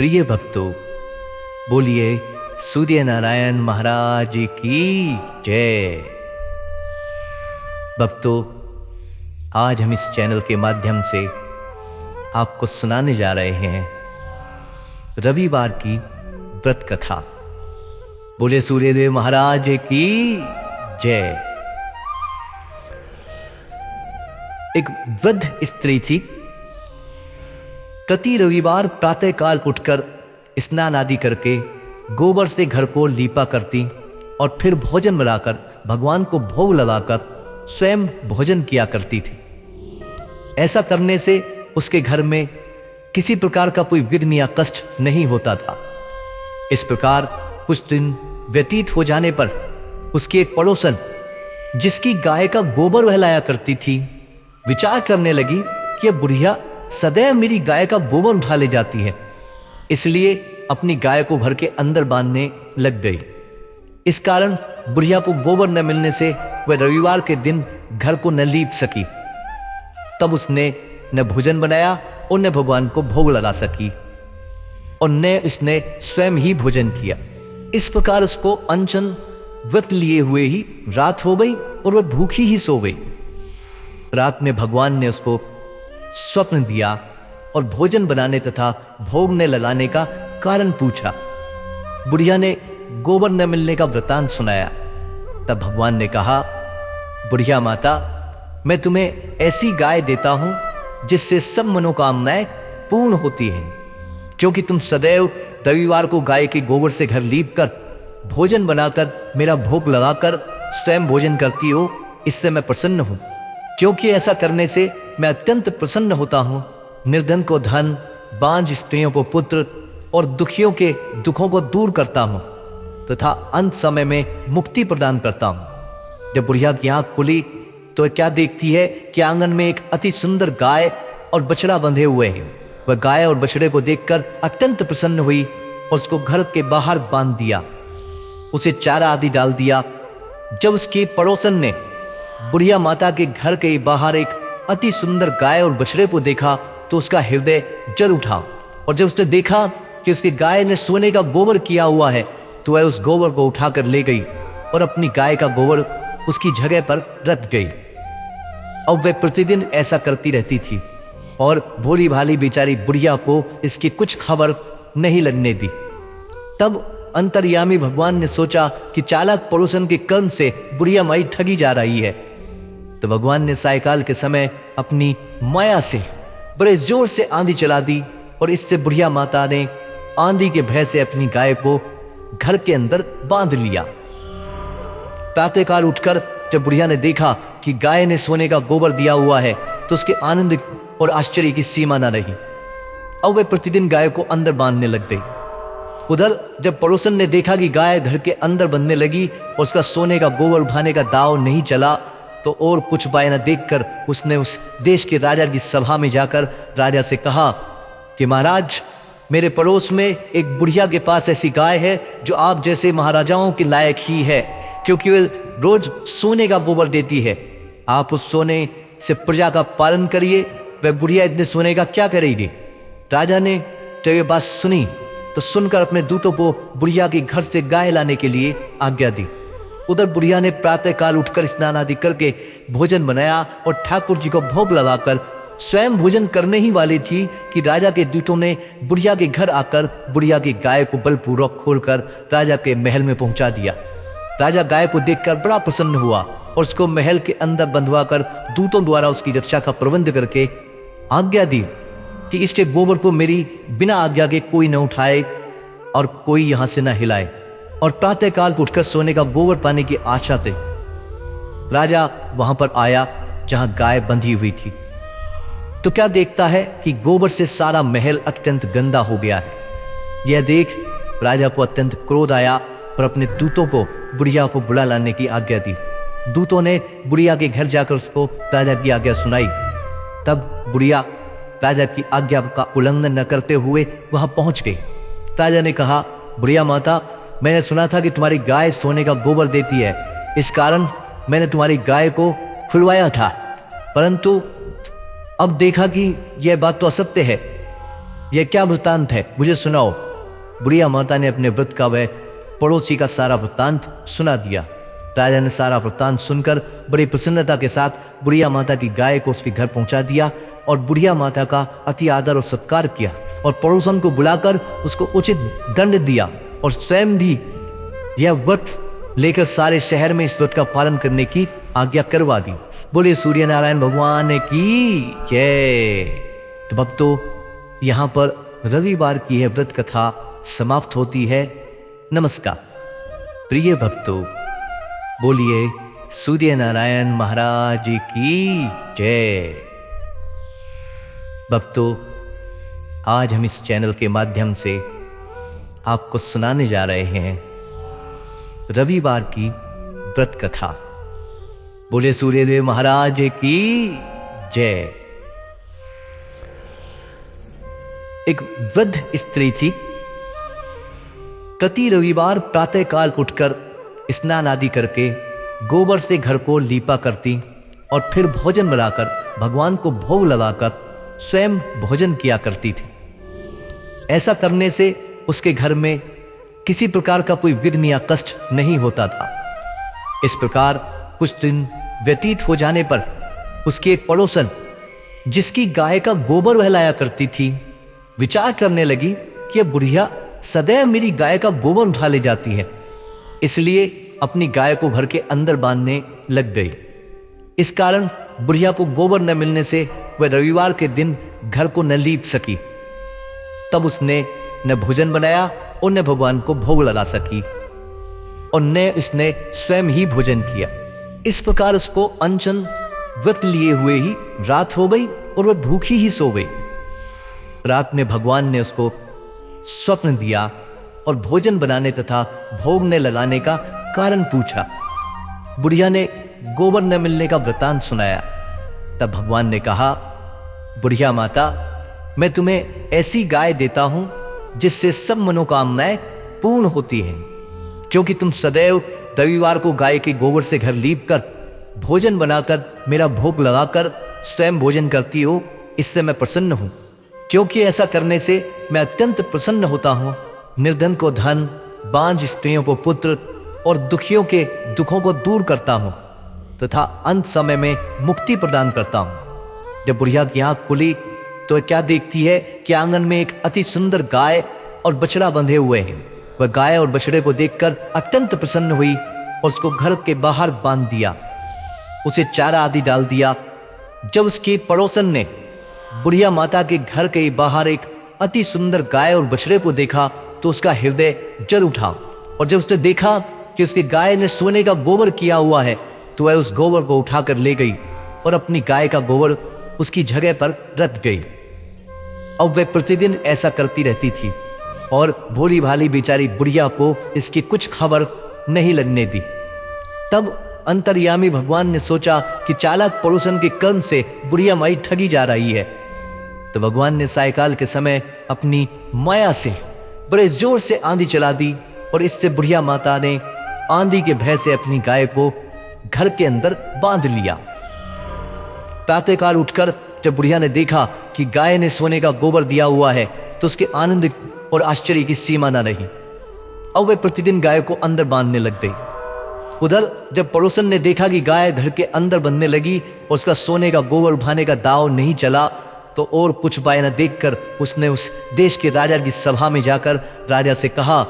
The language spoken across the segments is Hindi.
प्रिय भक्तों, बोलिए सूर्य नारायण महाराज की जय। भक्तों, आज हम इस चैनल के माध्यम से आपको सुनाने जा रहे हैं रविवार की व्रत कथा। बोले सूर्यदेव महाराज की जय। एक वृद्ध स्त्री थी। प्रति रविवार प्रातःकाल उठकर स्नान आदि करके गोबर से घर को लीपा करती और फिर भोजन बनाकर भगवान को भोग लगाकर स्वयं भोजन किया करती थी। ऐसा करने से उसके घर में किसी प्रकार का कोई विघ्न या कष्ट नहीं होता था। इस प्रकार कुछ दिन व्यतीत हो जाने पर उसकी एक पड़ोसन, जिसकी गाय का गोबर वह लाया करती थी, विचार करने लगी कि यह बुढ़िया सदैव मेरी गाय का गोबर उठा ले जाती है, इसलिए अपनी गाय को घर के अंदर बांधने लग गई। इस कारण बुढ़िया को गोबर न मिलने से वह रविवार के दिन घर को न लीप सकी। तब उसने न भोजन बनाया और न भगवान को भोग लगा सकी और न उसने स्वयं ही भोजन किया। इस प्रकार उसको अनशन व्रत लिए हुए ही रात हो गई और वह भूखी ही सो गई। रात में भगवान ने उसको स्वप्न दिया और भोजन बनाने तथा भोग न लगाने का कारण पूछा। बुढ़िया ने गोबर न मिलने का वृतांत सुनाया। तब भगवान ने कहा, बुढ़िया माता, मैं तुम्हें ऐसी गाय देता हूं जिससे सब मनोकामनाएं पूर्ण होती हैं, क्योंकि तुम सदैव रविवार को गाय के गोबर से घर लीप कर भोजन बनाकर मेरा भोग लगाकर स्वयं भोजन करती हो। इससे मैं प्रसन्न हूं, क्योंकि ऐसा करने से मैं अत्यंत प्रसन्न होता हूं। निर्धन को धन, बांझ स्त्रियों को पुत्र और दुखियों के दुखों को दूर करता हूं तथा अंत समय में मुक्ति प्रदान करता हूं। जब बुढ़िया की आंख खुली तो क्या देखती है कि आंगन में एक अति सुंदर गाय और बछड़ा बंधे हुए हैं। वह गाय और बछड़े को देखकर अत्यंत प्रसन्न हुई और उसको घर के बाहर बांध दिया, उसे चारा आदि डाल दिया। जब उसकी पड़ोसन ने बुढ़िया माता के घर के बाहर एक अति सुंदर गाय और बछड़े को देखा तो उसका हृदय जल उठा, और जब उसने देखा कि उसकी गाय ने सोने का गोबर किया हुआ है तो वह उस गोबर को उठाकर ले गई और अपनी गाय का गोबर उसकी जगह पर रख गई। अब वह प्रतिदिन ऐसा करती रहती थी और भोली भाली बेचारी बुढ़िया को इसकी कुछ खबर नहीं लगने दी। तब अंतर्यामी भगवान ने सोचा कि चालाक पड़ोसन के कर्म से बुढ़िया माई ठगी जा रही है। तो भगवान ने सायकाल के समय अपनी माया से बड़े जोर से आंधी चला दी और इससे बुढ़िया माता ने आंधी के भय से अपनी गाय को घर के अंदर बांध लिया। प्रातःकाल उठकर जब बुढ़िया ने देखा कि गाय ने सोने का गोबर दिया हुआ है तो उसके आनंद और आश्चर्य की सीमा न रही। अब वह प्रतिदिन गाय को अंदर बांधने लग गई। उधर जब पड़ोसन ने देखा कि गाय घर के अंदर बंधने लगी और उसका सोने का गोबर उठाने का दाव नहीं चला तो और कुछ उपाय न देखकर उसने उस देश के राजा की सभा में जाकर राजा से कहा कि महाराज, मेरे पड़ोस में एक बुढ़िया के पास ऐसी गाय है जो आप जैसे महाराजाओं के लायक ही है, क्योंकि वह रोज सोने का गोबर देती है। आप उस सोने से प्रजा का पालन करिए, वह बुढ़िया इतने सोने का क्या करेगी। राजा ने जब ये बात सुनी तो सुनकर अपने दूतों को बुढ़िया के घर से गाय लाने के लिए आज्ञा दी। उधर बुढ़िया ने प्रातःकाल उठकर स्नान आदि करके भोजन बनाया और ठाकुर जी को भोग लगाकर स्वयं भोजन करने ही वाली थी कि राजा के दूतों ने बुढ़िया के घर आकर बुढ़िया की गाय को बलपूर्वक खोलकर राजा के महल में पहुंचा दिया। राजा गाय को देखकर बड़ा प्रसन्न हुआ और उसको महल के अंदर बंधवाकर दूतों द्वारा उसकी रक्षा का प्रबंध करके आज्ञा दी कि इसके गोबर को मेरी बिना आज्ञा के कोई न उठाए और कोई यहां से न हिलाए। और प्रातःकाल उठकर सोने का गोबर पाने की आशा से राजा वहां पर आया जहां गाय बंधी हुई थी। तो क्या देखता है कि गोबर से सारा महल अत्यंत गंदा हो गया है। यह देख राजा को अत्यंत क्रोध आया और अपने दूतों को बुढ़िया को बुला लाने की आज्ञा दी। दूतों ने बुढ़िया के घर जाकर उसको राजा की आज्ञा सुनाई। तब बुढ़िया राजा की आज्ञा का उल्लंघन न करते हुए वहां पहुंच गई। राजा ने कहा, बुढ़िया माता, मैंने सुना था कि तुम्हारी गाय सोने का गोबर देती है, इस कारण मैंने तुम्हारी गाय को खुलवाया था, परंतु अब देखा कि यह बात तो असत्य है। यह क्या वृत्तांत है, मुझे सुनाओ। बुढ़िया माता ने अपने व्रत का वह पड़ोसी का सारा वृत्तांत सुना दिया। राजा ने सारा वृत्तांत सुनकर बड़ी प्रसन्नता के साथ बुढ़िया माता की गाय को उसके घर पहुंचा दिया और बुढ़िया माता का अति आदर और सत्कार किया और पड़ोसन को बुलाकर उसको उचित दंड दिया और स्वयं भी यह व्रत लेकर सारे शहर में इस व्रत का पालन करने की आज्ञा करवा दी। बोले सूर्य नारायण भगवान की जय। तो भक्तों, यहाँ पर रविवार की यह व्रत कथा समाप्त होती है। नमस्कार। प्रिय भक्तों, बोलिए सूर्य नारायण महाराज की जय। भक्तों, आज हम इस चैनल के माध्यम से आपको सुनाने जा रहे हैं रविवार की व्रत कथा। बोले सूर्यदेव महाराज की जय। एक वृद्ध स्त्री थी। प्रति रविवार प्रातःकाल उठकर स्नान आदि करके गोबर से घर को लीपा करती और फिर भोजन बनाकर भगवान को भोग लगाकर स्वयं भोजन किया करती थी। ऐसा करने से उसके घर में किसी प्रकार का कोई विघ्न या कष्ट नहीं होता था। इस प्रकार कुछ दिन व्यतीत हो जाने पर उसकी एक पड़ोसन, जिसकी गाय का गोबर वह लाया करती थी, विचार करने लगी कि यह बुढ़िया सदैव मेरी गाय का गोबर उठा ले जाती है, इसलिए अपनी गाय को घर के अंदर बांधने लग गई। इस कारण बुढ़िया को गोबर न मिलने से वह रविवार के दिन घर को न लीप सकी। तब उसने न भोजन बनाया और न भगवान को भोग लगा सकी और न उसने स्वयं ही भोजन किया। इस प्रकार उसको अनशन व्रत लिए हुए ही रात हो गई और वह भूखी ही सो गई। रात में भगवान ने उसको स्वप्न दिया और भोजन बनाने तथा भोग न लगाने का कारण पूछा। बुढ़िया ने गोबर न मिलने का वृतांत सुनाया। तब भगवान ने कहा, बुढ़िया माता, मैं तुम्हें ऐसी गाय देता हूं जिससे सब मनोकामनाएं पूर्ण होती हैं। क्योंकि तुम सदैव रविवार को गाय के गोबर से घर लीप कर भोजन बनाकर मेरा भोग लगाकर स्वयं भोजन करती हो, इससे मैं प्रसन्न हूं। क्योंकि ऐसा करने से मैं अत्यंत प्रसन्न होता हूं। निर्धन को धन, बांझ स्त्रियों को पुत्र और दुखियों के दुखों को दूर करता हूं तथा अंत समय में मुक्ति प्रदान करता हूं। जब बुढ़िया की आंख खुली तो क्या देखती है कि आंगन में एक अति सुंदर गाय और बछड़ा बंधे हुए हैं। वह गाय और बछड़े को देखकर अत्यंत प्रसन्न हुई और उसको घर के बाहर बांध दिया, उसे चारा आदि डाल दिया। जब उसके पड़ोसन ने बुढ़िया माता के घर के बाहर एक अति सुंदर गाय और बछड़े को देखा तो उसका हृदय जल उठा और जब उसने देखा कि उसकी गाय ने सोने का गोबर किया हुआ है तो वह उस गोबर को उठाकर ले गई और अपनी गाय का गोबर उसकी जगह पर रख गई। अब वह प्रतिदिन ऐसा करती रहती थी और भोली भाली बेचारी बुढ़िया को इसकी कुछ खबर नहीं लगने दी। तब अंतर्यामी भगवान ने सोचा कि चालाक पड़ोसन के कर्म से बुढ़िया माई ठगी जा रही है। तो भगवान ने सायकाल के समय अपनी माया से बड़े जोर से आंधी चला दी और इससे बुढ़िया माता ने आंधी के भय से अपनी गाय को घर के अंदर बांध लिया। प्रातःकाल उठकर जब बुढ़िया ने देखा कि गाय ने सोने का गोबर दिया हुआ है तो उसके आनंद और आश्चर्य की सीमा न रही। अब वह प्रतिदिन गाय को अंदर बांधने लग गई। उधर जब पड़ोसन ने देखा कि गाय घर के अंदर बंधने लगी और उसका सोने का गोबर उठाने का दाव नहीं चला तो और कुछ उपाय न देखकर उसने उस देश के राजा की सभा में जाकर राजा से कहा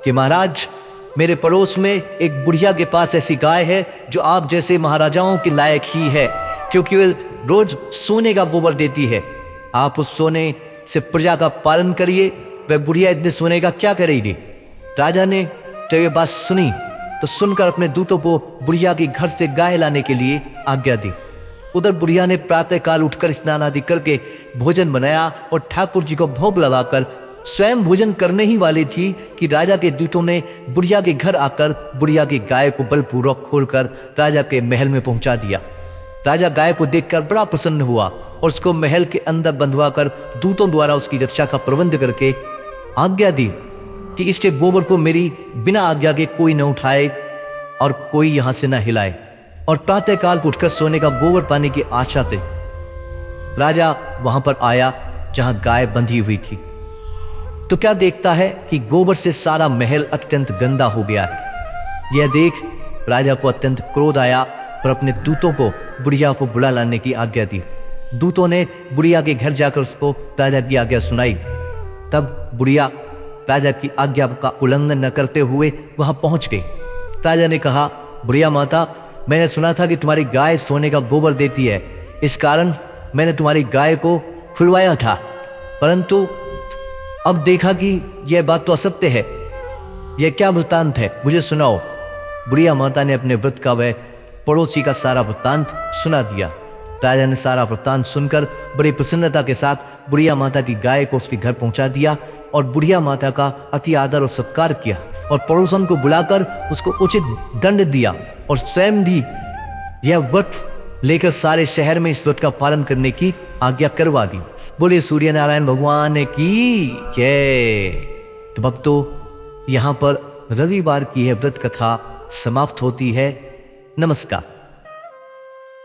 कि महाराज, मेरे पड़ोस में एक बुढ़िया के पास ऐसी गाय है जो आप जैसे महाराजाओं के लायक ही है, क्योंकि वह रोज सोने का गोबर देती है। आप उस सोने से प्रजा का पालन करिए, वह बुढ़िया इतने सोने का क्या करेगी। राजा ने जब ये बात सुनी तो सुनकर अपने दूतों को बुढ़िया के घर से गाय लाने के लिए आज्ञा दी। उधर बुढ़िया ने प्रातःकाल उठकर स्नान आदि करके भोजन बनाया और ठाकुर जी को भोग लगाकर स्वयं भोजन करने ही वाली थी कि राजा के दूतों ने बुढ़िया के घर आकर बुढ़िया की गाय को बलपूर्वक खोलकर राजा के महल में पहुंचा दिया। राजा गाय को देखकर बड़ा प्रसन्न हुआ और उसको महल के अंदर बंधवा कर दूतों द्वारा उसकी रक्षा का प्रबंध करके आज्ञा दी कि इसके गोबर को मेरी बिना आज्ञा के कोई न उठाए और कोई यहां से न हिलाए। और प्रातःकाल उठकर सोने का गोबर पाने की आशा से राजा वहां पर आया जहां गाय बंधी हुई थी। तो क्या देखता है कि गोबर से सारा महल अत्यंत गंदा हो गया है। यह देख राजा को अत्यंत क्रोध आया और अपने दूतों को बुढ़िया को बुला लाने की आज्ञा दी। दूतों ने बुढ़िया के घर जाकर उसको राजा की आज्ञा सुनाई। तब बुढ़िया राजा की आज्ञा का उल्लंघन न करते हुए वहां पहुंच गई। राजा ने कहा, बुढ़िया माता, मैंने सुना था कि तुम्हारी गाय सोने का गोबर देती है, इस कारण मैंने तुम्हारी गाय को खुलवाया था, परंतु अब देखा कि यह बात तो असत्य है। यह क्या वृत्तांत है, मुझे सुनाओ। बुढ़िया माता ने अपने व्रत का वह पड़ोसी का सारा वृत्तांत सुना दिया। राजा ने सारा वृत्तांत सुनकर बड़ी प्रसन्नता के साथ बुढ़िया माता की गाय को उसके घर पहुंचा दिया और बुढ़िया माता का अति आदर और सत्कार किया और पड़ोसन को बुलाकर उसको उचित दंड दिया और स्वयं भी यह व्रत लेकर सारे शहर में इस व्रत का पालन करने की आज्ञा करवा दी। बोले सूर्य नारायण भगवान की जय। तो भक्तों, यहाँ पर रविवार की यह व्रत कथा समाप्त होती है। नमस्कार।